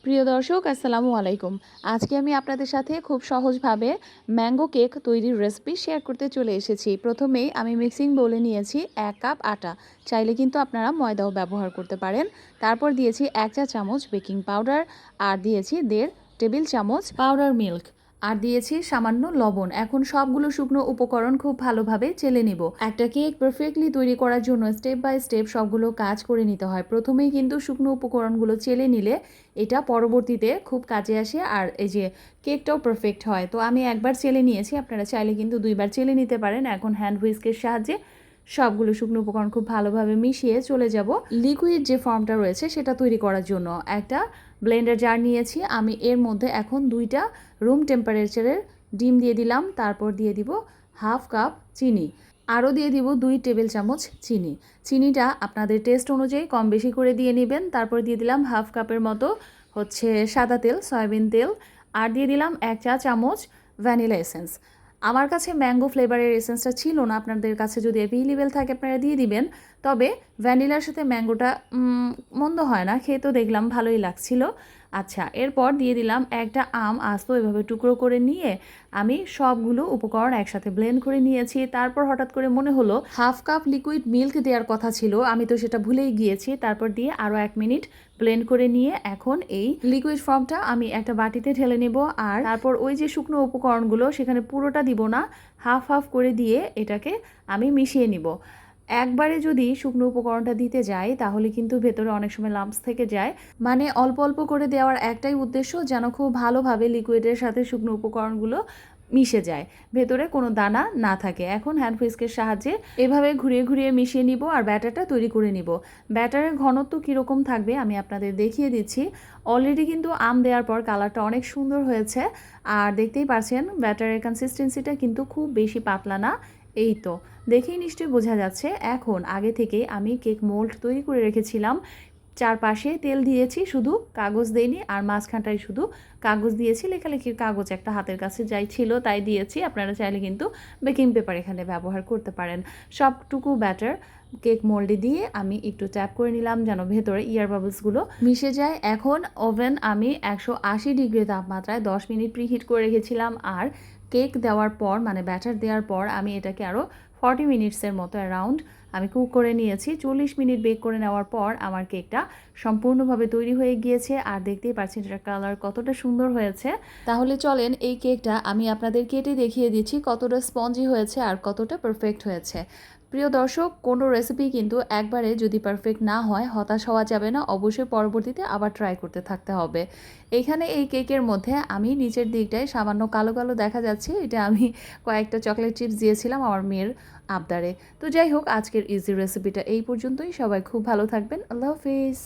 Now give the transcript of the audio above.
প্রিয় দর্শক আসসালামু আলাইকুম। আজকে আমি আপনাদের সাথে খুব সহজভাবে ম্যাঙ্গো কেক তৈরির রেসিপি শেয়ার করতে চলে এসেছি। প্রথমেই আমি মিক্সিং বোলে নিয়েছি 1 কাপ আটা। চাইলে কিন্তু আপনারা ময়দাও ব্যবহার করতে পারেন। তারপর দিয়েছি 1 চা চামচ বেকিং পাউডার আর দিয়েছি 1.5 টেবিল চামচ পাউডার মিল্ক আর দিয়েছি সামান্য লবণ। এখন সবগুলো শুকনো উপকরণ খুব ভালোভাবে চেলে নিব। একটা কেক পারফেক্টলি তৈরি করার জন্য স্টেপ বাই স্টেপ সবগুলো কাজ করে নিতে হয়। প্রথমেই কিন্তু শুকনো উপকরণগুলো চেলে নিলে এটা পরবর্তীতে খুব কাজে আসে আর এই যে কেকটাও পারফেক্ট হয়। তো আমি একবার চেলে নিয়েছি, আপনারা চাইলে কিন্তু 2বার চেলে নিতে পারেন। এখন হ্যান্ড হুইস্কের সাহায্যে সবগুলো শুকনো উপকরণ খুব ভালোভাবে মিশিয়ে চলে যাব লিকুইড যে ফর্মটা রয়েছে সেটা তৈরি করার জন্য। একটা ব্লেন্ডার জার নিয়েছি আমি, এর মধ্যে এখন 2টা রুম টেম্পারেচারের ডিম দিয়ে দিলাম। তারপর দিয়ে দিব হাফ কাপ চিনি, আরও দিয়ে দিব 2 টেবিল চামচ চিনি। চিনিটা আপনাদের টেস্ট অনুযায়ী কম বেশি করে দিয়ে নেবেন। তারপর দিয়ে দিলাম হাফ কাপের মতো সাদা তেল, সয়াবিন তেল, আর দিয়ে দিলাম 1 চা চামচ ভ্যানিলা এসেন্স। আমার কাছে ম্যাঙ্গো ফ্লেভারের এসেন্সটা ছিল না, আপনাদের কাছে যদি অ্যাভেলেবেল থাকে আপনারা দিয়ে দিবেন। তবে ভ্যানিলার সাথে ম্যাঙ্গোটা মন্দ হয় না, খেয়ে তো দেখলাম ভালোই লাগছিল। আচ্ছা, এরপর দিয়ে দিলাম একটা আম আস্ত এভাবে টুকরো করে নিয়ে আমি সবগুলো উপকরণ একসাথে ব্লেন্ড করে নিয়েছি। তারপর হঠাৎ করে মনে হলো হাফ কাপ লিকুইড মিল্ক দেওয়ার কথা ছিল, আমি তো সেটা ভুলেই গিয়েছি। তারপর দিয়ে আরও 1 মিনিট ব্লেন্ড করে নিয়ে এখন এই লিকুইড ফর্মটা আমি একটা বাটিতে ঢেলে নেব। আর তারপর ওই যে শুকনো উপকরণগুলো সেখানে পুরোটা দিব না, হাফ হাফ করে দিয়ে এটাকে আমি মিশিয়ে নিব। একবারে যদি শুকনো উপকরণটা দিতে যাই তাহলে কিন্তু ভেতরে অনেক সময় লাম্পস থেকে যায়। মানে অল্প অল্প করে দেওয়ার একটাই উদ্দেশ্য, যেন খুব ভালোভাবে লিকুইডের সাথে শুকনো উপকরণগুলো মিশে যায়, ভেতরে কোনো দানা না থাকে। এখন হ্যান্ড হুইস্কের সাহায্যে এভাবে ঘুরিয়ে ঘুরিয়ে মিশিয়ে নিব আর ব্যাটারটা তৈরি করে নিব। ব্যাটারের ঘনত্ব কীরকম থাকবে আমি আপনাদের দেখিয়ে দিচ্ছি। অলরেডি কিন্তু আম দেওয়ার পর কালারটা অনেক সুন্দর হয়েছে, আর দেখতেই পাচ্ছেন ব্যাটারের কনসিস্টেন্সিটা কিন্তু খুব বেশি পাতলা না। এই তো দেখেই নিশ্চয়ই বোঝা যাচ্ছে। এখন আগে থেকে আমি কেক মোল্ড তৈরি করে রেখেছিলাম, চারপাশে তেল দিয়েছি, শুধু কাগজ দেইনি, আর মাঝখানটায় শুধু কাগজ দিয়েছি, লেখালেখির কাগজ একটা হাতের কাছে যাই ছিল তাই দিয়েছি। আপনারা চাইলে কিন্তু বেকিং পেপার এখানে ব্যবহার করতে পারেন। সবটুকু ব্যাটার কেক মোল্ডে দিয়ে আমি একটু ট্যাপ করে নিলাম যেন ভেতরে ইয়ার বাবলসগুলো মিশে যায়। এখন ওভেন আমি 180 ডিগ্রি তাপমাত্রায় 10 মিনিট প্রিহিট করে রেখেছিলাম, আর কেক দেওয়ার পর মানে ব্যাটার দেওয়ার পর আমি এটাকে আরও 40 মিনিটসের মতো অ্যারাউন্ড আমি কুক করে নিয়েছি। 40 মিনিট বেক করে নেওয়ার পর আমার কেকটা সম্পূর্ণভাবে তৈরি হয়ে গিয়েছে, আর দেখতেই পাচ্ছেন এটার কালার কতটা সুন্দর হয়েছে। তাহলে চলেন এই কেকটা আমি আপনাদের কেটে দেখিয়ে দিচ্ছি কতটা স্পঞ্জি হয়েছে আর কতটা পারফেক্ট হয়েছে। প্রিয় দর্শক, কোনো রেসিপি কিন্তু একবারে যদি পারফেক্ট না হয় হতাশ হওয়া যাবে না, অবশ্যই পরবর্তীতে আবার ট্রাই করতে থাকতে হবে। এখানে এই কেকের মধ্যে আমি নিচের দিকটায় সামান্য কালো কালো দেখা যাচ্ছে, এটা আমি কয়েকটা চকলেট চিপস দিয়েছিলাম আমার মেয়ের আবদারে। তো যাই হোক, আজকের ইজি রেসিপিটা এই পর্যন্তই। সবাই খুব ভালো থাকবেন। আল্লাহ হাফিজ।